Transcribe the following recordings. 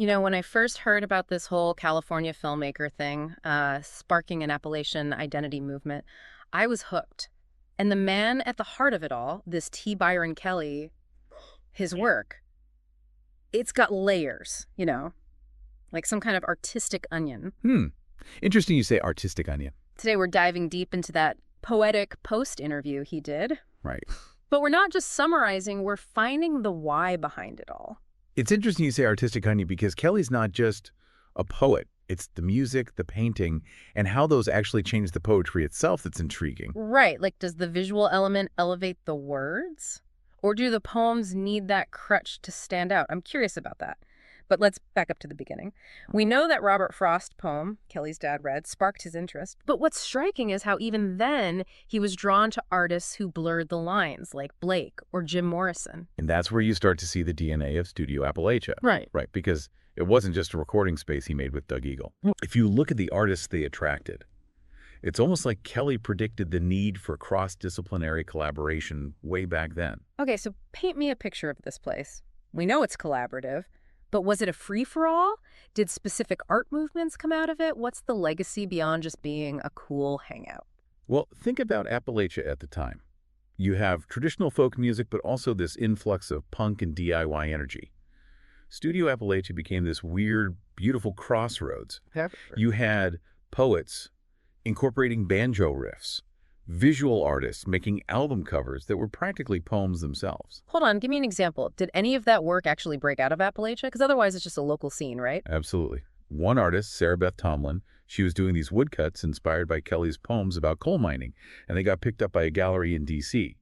When I first heard about this whole California filmmaker thing, sparking an Appalachian identity movement, I was hooked. And the man at the heart of it all, this T. Byron Kelly, his work, it's got layers, like some kind of artistic onion. Interesting you say artistic onion. Today we're diving deep into that poetic post-interview he did. Right. But we're not just summarizing, we're finding the why behind it all. It's interesting you say artistic onion because Kelly's not just a poet. It's the music, the painting, and how those actually change the poetry itself that's intriguing. Right, like does the visual element elevate the words? Or do the poems need that crutch to stand out? I'm curious about that. But let's back up to the beginning. We know that Robert Frost's poem, Kelly's dad read, sparked his interest. But what's striking is how even then he was drawn to artists who blurred the lines, like Blake or Jim Morrison. And that's where you start to see the DNA of Studio Appalachia. Right. Right, because it wasn't just a recording space he made with Doug Eagle. If you look at the artists they attracted, it's almost like Kelly predicted the need for cross-disciplinary collaboration way back then. Okay, so paint me a picture of this place. We know it's collaborative. But was it a free-for-all? Did specific art movements come out of it? What's the legacy beyond just being a cool hangout? Well, think about Appalachia at the time. You have traditional folk music, but also this influx of punk and DIY energy. Studio Appalachia became this weird, beautiful crossroads. You had poets incorporating banjo riffs, visual artists making album covers that were practically poems themselves. Hold on, give me an example. Did any of that work actually break out of Appalachia? Because otherwise it's just a local scene, right? Absolutely. One artist, Sarah Beth Tomlin, she was doing these woodcuts inspired by Kelly's poems about coal mining, and they got picked up by a gallery in D.C.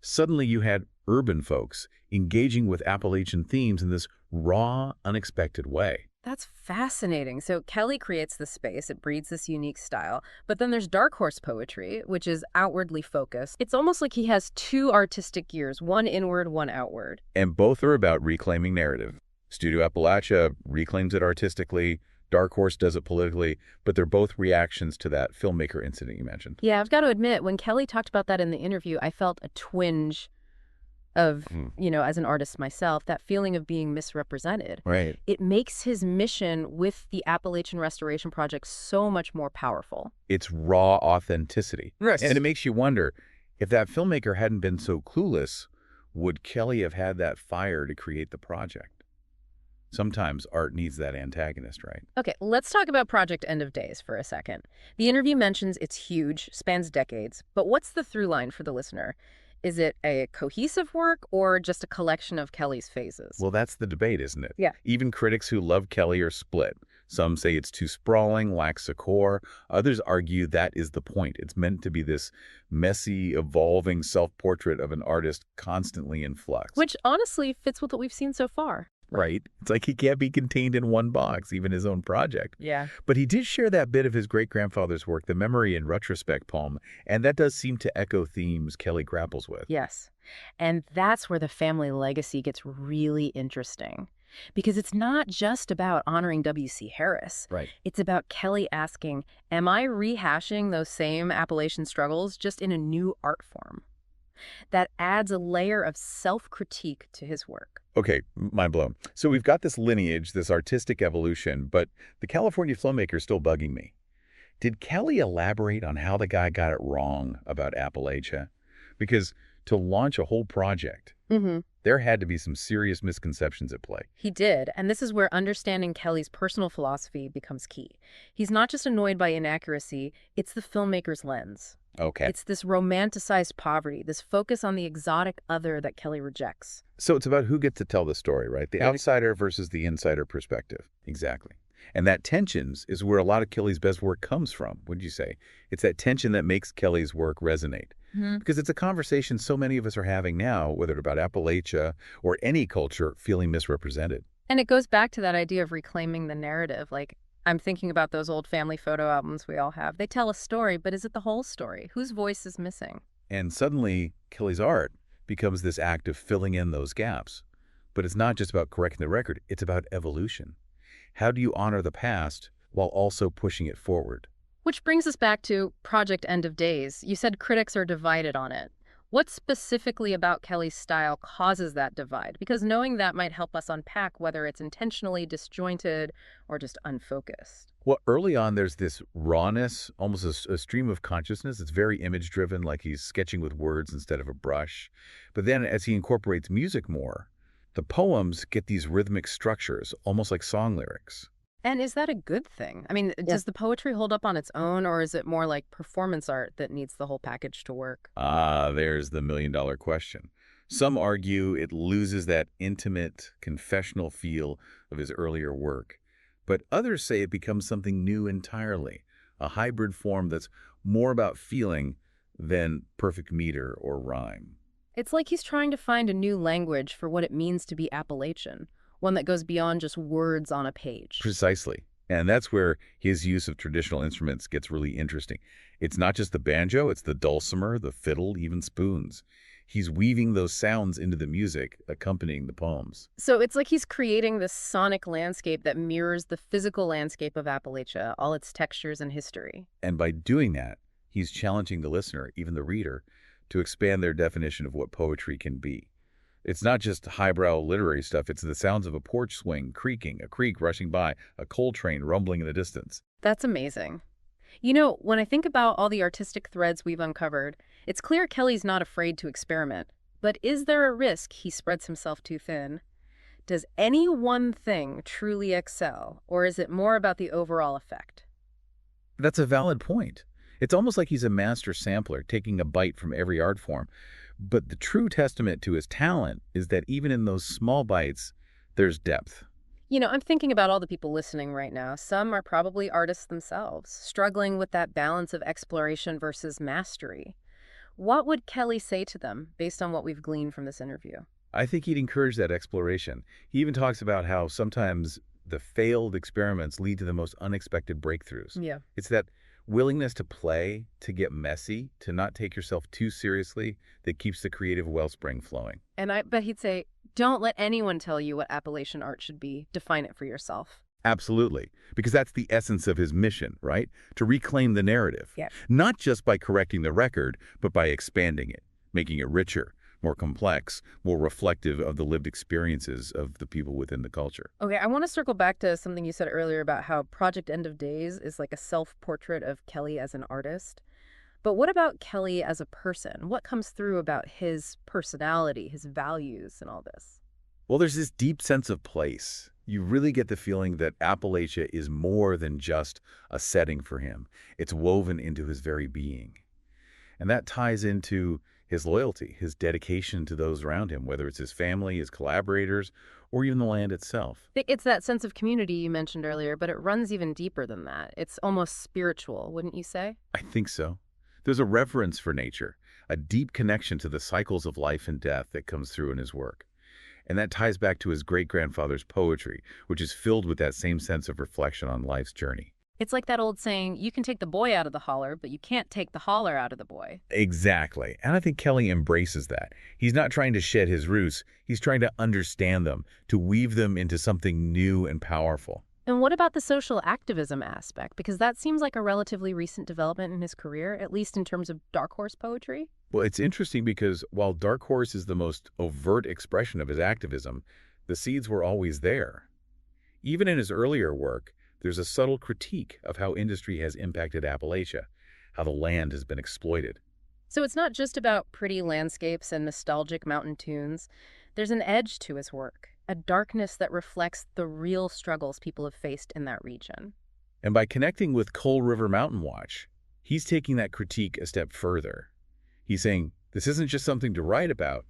Suddenly you had urban folks engaging with Appalachian themes in this raw, unexpected way. That's fascinating. So Kelly creates this space, it breeds this unique style, but then there's dark horse poetry, which is outwardly focused. It's almost like he has two artistic gears, one inward, one outward. And both are about reclaiming narrative. Studio Appalachia reclaims it artistically, Dark Horse does it politically, but they're both reactions to that filmmaker incident you mentioned. Yeah, I've got to admit, when Kelly talked about that in the interview, I felt a twinge of, as an artist myself, that feeling of being misrepresented. Right. It makes his mission with the Appalachian Restoration Project so much more powerful. It's raw authenticity. Right. And it makes you wonder, if that filmmaker hadn't been so clueless, would Kelly have had that fire to create the project? Sometimes art needs that antagonist, right? Okay, let's talk about Project End of Days for a second. The interview mentions it's huge, spans decades, but what's the through line for the listener? Is it a cohesive work or just a collection of Kelly's phases? Well, that's the debate, isn't it? Yeah. Even critics who love Kelly are split. Some say it's too sprawling, lacks a core. Others argue that is the point. It's meant to be this messy, evolving self-portrait of an artist constantly in flux. Which honestly fits with what we've seen so far. Right. It's like he can't be contained in one box, even his own project. Yeah. But he did share that bit of his great-grandfather's work, the Memory in Retrospect poem, and that does seem to echo themes Kelly grapples with. Yes. And that's where the family legacy gets really interesting. Because it's not just about honoring W.C. Harris. Right. It's about Kelly asking, am I rehashing those same Appalachian struggles just in a new art form? That adds a layer of self-critique to his work. Okay, mind blown. So we've got this lineage, this artistic evolution, but the California filmmaker is still bugging me. Did Kelly elaborate on how the guy got it wrong about Appalachia? Because to launch a whole project, there had to be some serious misconceptions at play. He did, and this is where understanding Kelly's personal philosophy becomes key. He's not just annoyed by inaccuracy, it's the filmmaker's lens. Okay. It's this romanticized poverty, this focus on the exotic other that Kelly rejects. So it's about who gets to tell the story, right? The outsider versus the insider perspective. Exactly. And that tensions is where a lot of Kelly's best work comes from, wouldn't you say? It's that tension that makes Kelly's work resonate. Because it's a conversation so many of us are having now, whether it's about Appalachia or any culture feeling misrepresented. And it goes back to that idea of reclaiming the narrative. Like, I'm thinking about those old family photo albums we all have. They tell a story, but is it the whole story? Whose voice is missing? And suddenly, Kelly's art becomes this act of filling in those gaps. But it's not just about correcting the record, it's about evolution. How do you honor the past while also pushing it forward? Which brings us back to Project End of Days. You said critics are divided on it. What specifically about Kelly's style causes that divide? Because knowing that might help us unpack whether it's intentionally disjointed or just unfocused. Well, early on, there's this rawness, almost a stream of consciousness. It's very image-driven, like he's sketching with words instead of a brush. But then as he incorporates music more, the poems get these rhythmic structures, almost like song lyrics. And is that a good thing? I mean, does the poetry hold up on its own, or is it more like performance art that needs the whole package to work? Ah, there's the million-dollar question. Some argue it loses that intimate, confessional feel of his earlier work. But others say it becomes something new entirely, a hybrid form that's more about feeling than perfect meter or rhyme. It's like he's trying to find a new language for what it means to be Appalachian, one that goes beyond just words on a page. Precisely. And that's where his use of traditional instruments gets really interesting. It's not just the banjo, it's the dulcimer, the fiddle, even spoons. He's weaving those sounds into the music accompanying the poems. So it's like he's creating this sonic landscape that mirrors the physical landscape of Appalachia, all its textures and history. And by doing that, he's challenging the listener, even the reader, to expand their definition of what poetry can be. It's not just highbrow literary stuff, it's the sounds of a porch swing creaking, a creek rushing by, a coal train rumbling in the distance. That's amazing. You know, when I think about all the artistic threads we've uncovered, it's clear Kelly's not afraid to experiment. But is there a risk he spreads himself too thin? Does any one thing truly excel, or is it more about the overall effect? That's a valid point. It's almost like he's a master sampler, taking a bite from every art form. But the true testament to his talent is that even in those small bites, there's depth. You know, I'm thinking about all the people listening right now. Some are probably artists themselves, struggling with that balance of exploration versus mastery. What would Kelly say to them based on what we've gleaned from this interview? I think he'd encourage that exploration. He even talks about how sometimes the failed experiments lead to the most unexpected breakthroughs. Yeah. It's that willingness to play, to get messy, to not take yourself too seriously that keeps the creative wellspring flowing. And I bet he'd say, don't let anyone tell you what Appalachian art should be. Define it for yourself. Absolutely. Because that's the essence of his mission, right? To reclaim the narrative. Yeah. Not just by correcting the record, but by expanding it, making it richer, more complex, more reflective of the lived experiences of the people within the culture. Okay, I want to circle back to something you said earlier about how Project End of Days is like a self-portrait of Kelly as an artist. But what about Kelly as a person? What comes through about his personality, his values, and all this? Well, there's this deep sense of place. You really get the feeling that Appalachia is more than just a setting for him. It's woven into his very being. And that ties into his loyalty, his dedication to those around him, whether it's his family, his collaborators, or even the land itself. It's that sense of community you mentioned earlier, but it runs even deeper than that. It's almost spiritual, wouldn't you say? I think so. There's a reverence for nature, a deep connection to the cycles of life and death that comes through in his work. And that ties back to his great-grandfather's poetry, which is filled with that same sense of reflection on life's journey. It's like that old saying, you can take the boy out of the holler, but you can't take the holler out of the boy. Exactly. And I think Kelly embraces that. He's not trying to shed his roots. He's trying to understand them, to weave them into something new and powerful. And what about the social activism aspect? Because that seems like a relatively recent development in his career, at least in terms of dark horse poetry. Well, it's interesting because while Dark Horse is the most overt expression of his activism, the seeds were always there. Even in his earlier work, there's a subtle critique of how industry has impacted Appalachia, how the land has been exploited. So it's not just about pretty landscapes and nostalgic mountain tunes. There's an edge to his work, a darkness that reflects the real struggles people have faced in that region. And by connecting with Coal River Mountain Watch, he's taking that critique a step further. He's saying, this isn't just something to write about,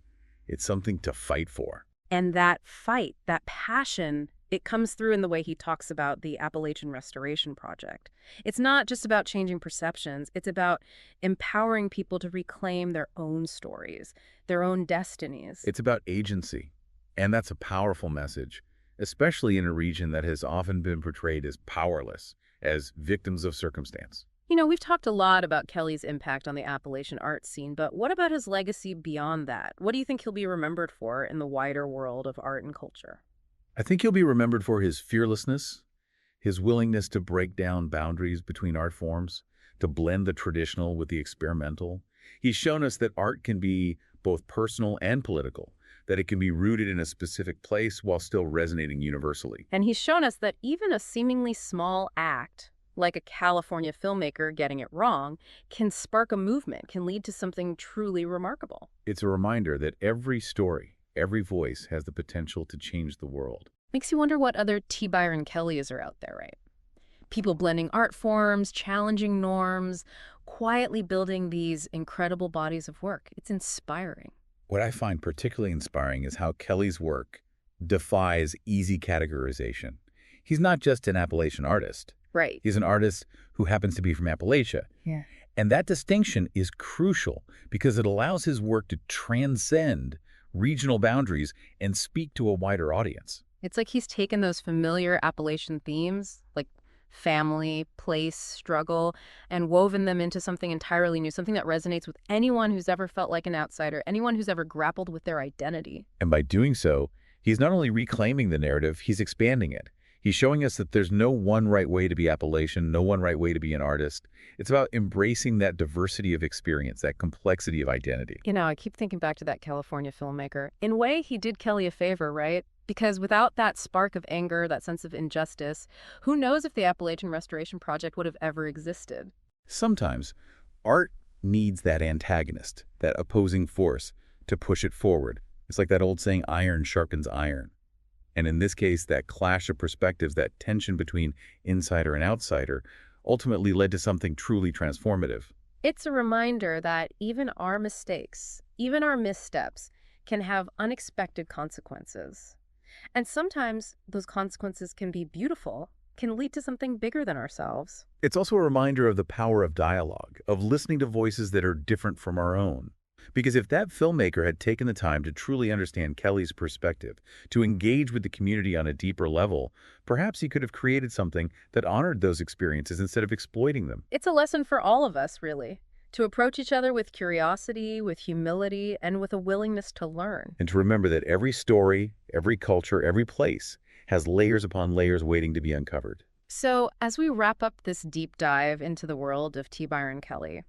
it's something to fight for. And that fight, that passion, it comes through in the way he talks about the Appalachian Restoration Project. It's not just about changing perceptions, it's about empowering people to reclaim their own stories, their own destinies. It's about agency, and that's a powerful message, especially in a region that has often been portrayed as powerless, as victims of circumstance. You know, we've talked a lot about Kelly's impact on the Appalachian art scene, but what about his legacy beyond that? What do you think he'll be remembered for in the wider world of art and culture? I think he'll be remembered for his fearlessness, his willingness to break down boundaries between art forms, to blend the traditional with the experimental, He's shown us that art can be both personal and political, that it can be rooted in a specific place while still resonating universally. And he's shown us that even a seemingly small act, like a California filmmaker getting it wrong, can spark a movement, can lead to something truly remarkable. It's a reminder that every story, every voice has the potential to change the world. Makes you wonder what other T. Byron Kellys are out there, right? People blending art forms, challenging norms, quietly building these incredible bodies of work. It's inspiring. What I find particularly inspiring is how Kelly's work defies easy categorization. He's not just an Appalachian artist. Right. He's an artist who happens to be from Appalachia. Yeah. And that distinction is crucial because it allows his work to transcend regional boundaries and speak to a wider audience. It's like he's taken those familiar Appalachian themes, like family, place, struggle, and woven them into something entirely new, something that resonates with anyone who's ever felt like an outsider, anyone who's ever grappled with their identity. And by doing so, he's not only reclaiming the narrative, he's expanding it. He's showing us that there's no one right way to be Appalachian, no one right way to be an artist. It's about embracing that diversity of experience, that complexity of identity. You know, I keep thinking back to that California filmmaker. In a way, he did Kelly a favor, right? Because without that spark of anger, that sense of injustice, who knows if the Appalachian Restoration Project would have ever existed? Sometimes, art needs that antagonist, that opposing force, to push it forward. It's like that old saying, iron sharpens iron. And in this case, that clash of perspectives, that tension between insider and outsider, ultimately led to something truly transformative. It's a reminder that even our mistakes, even our missteps, can have unexpected consequences. And sometimes those consequences can be beautiful, can lead to something bigger than ourselves. It's also a reminder of the power of dialogue, of listening to voices that are different from our own. Because if that filmmaker had taken the time to truly understand Kelly's perspective, to engage with the community on a deeper level, perhaps he could have created something that honored those experiences instead of exploiting them. It's a lesson for all of us, really, to approach each other with curiosity, with humility, and with a willingness to learn. And to remember that every story, every culture, every place has layers upon layers waiting to be uncovered. So, as we wrap up this deep dive into the world of T. Byron Kelly,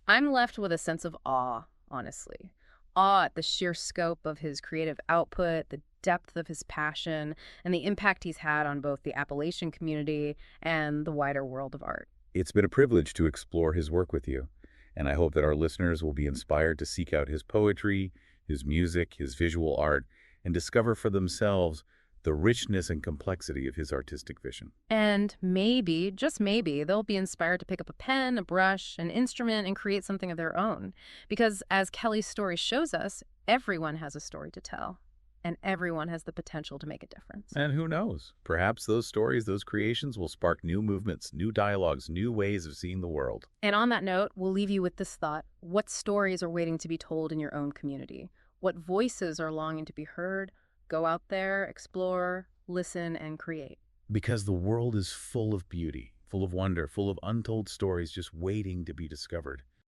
I'm left with a sense of awe, honestly. Awe at the sheer scope of his creative output, the depth of his passion, and the impact he's had on both the Appalachian community and the wider world of art. It's been a privilege to explore his work with you, and I hope that our listeners will be inspired to seek out his poetry, his music, his visual art, and discover for themselves the richness and complexity of his artistic vision. And maybe, just maybe, they'll be inspired to pick up a pen, a brush, an instrument, and create something of their own. Because as Kelly's story shows us, everyone has a story to tell, and everyone has the potential to make a difference. And who knows, perhaps those stories, those creations will spark new movements, new dialogues, new ways of seeing the world. And on that note, we'll leave you with this thought. What stories are waiting to be told in your own community? What voices are longing to be heard? Go out there, explore, listen, and create. Because the world is full of beauty, full of wonder, full of untold stories just waiting to be discovered.